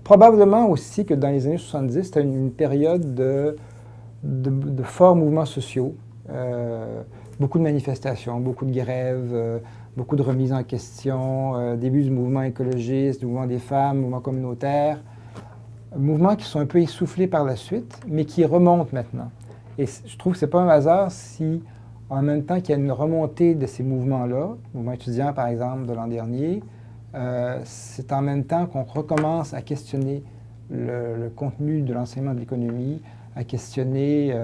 Probablement aussi que dans les années 70, c'était une période de forts mouvements sociaux, beaucoup de manifestations, beaucoup de grèves, beaucoup de remises en question, début du mouvement écologiste, du mouvement des femmes, mouvement communautaire, mouvements qui sont un peu essoufflés par la suite, mais qui remontent maintenant. Et je trouve que ce n'est pas un hasard si, en même temps qu'il y a une remontée de ces mouvements-là, mouvement étudiant par exemple de l'an dernier, c'est en même temps qu'on recommence à questionner le contenu de l'enseignement de l'économie, à questionner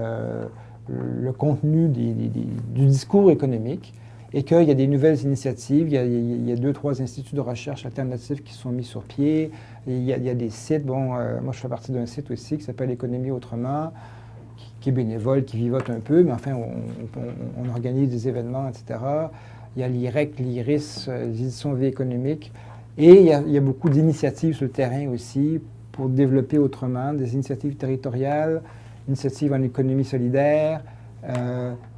le contenu du discours économique, et qu'il y a des nouvelles initiatives. Il y a 2-3 instituts de recherche alternatifs qui sont mis sur pied. Il y a des sites. Bon, moi, je fais partie d'un site aussi qui s'appelle Économie autrement, qui est bénévole, qui vivote un peu, mais enfin, on organise des événements, etc. Il y a l'IREC, l'IRIS, les éditions Vie économique. Et il y a beaucoup d'initiatives sur le terrain aussi pour développer autrement, des initiatives territoriales, initiatives en économie solidaire.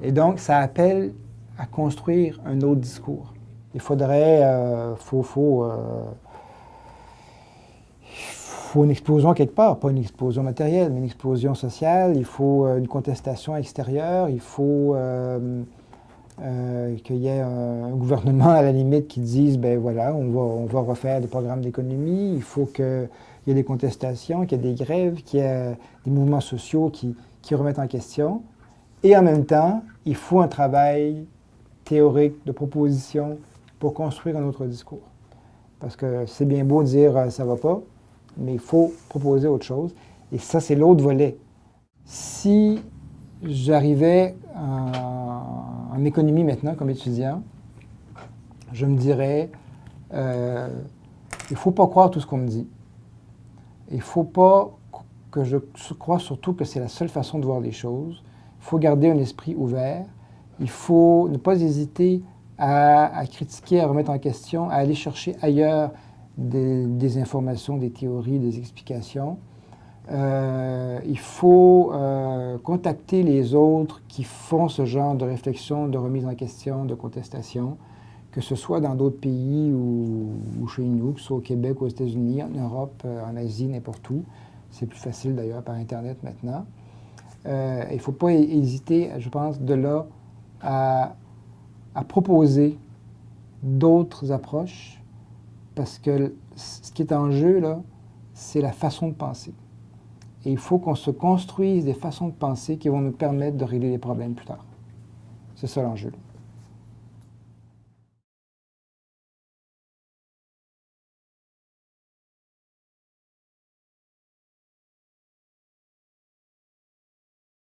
Et donc, ça appelle à construire un autre discours. Il faudrait, faut une explosion quelque part, pas une explosion matérielle, mais une explosion sociale. Il faut une contestation extérieure. Il faut qu'il y ait un gouvernement à la limite qui dise, ben voilà, on va refaire des programmes d'économie. Il faut qu'il y ait des contestations, qu'il y ait des grèves, qu'il y ait des mouvements sociaux qui remettent en question. Et en même temps, il faut un travail théorique, de proposition, pour construire un autre discours. Parce que c'est bien beau de dire ça ne va pas, mais il faut proposer autre chose. Et ça, c'est l'autre volet. Si j'arrivais en économie maintenant comme étudiant, je me dirais, il ne faut pas croire tout ce qu'on me dit. Il ne faut pas que je croie surtout que c'est la seule façon de voir les choses. Il faut garder un esprit ouvert. Il faut ne pas hésiter à critiquer, à remettre en question, à aller chercher ailleurs des informations, des théories, des explications. Il faut contacter les autres qui font ce genre de réflexion, de remise en question, de contestation, que ce soit dans d'autres pays ou chez nous, que ce soit au Québec, aux États-Unis, en Europe, en Asie, n'importe où. C'est plus facile d'ailleurs par Internet maintenant. Il ne faut pas hésiter, je pense, de là à proposer d'autres approches, parce que ce qui est en jeu, là, c'est la façon de penser. Et il faut qu'on se construise des façons de penser qui vont nous permettre de régler les problèmes plus tard. C'est ça l'enjeu.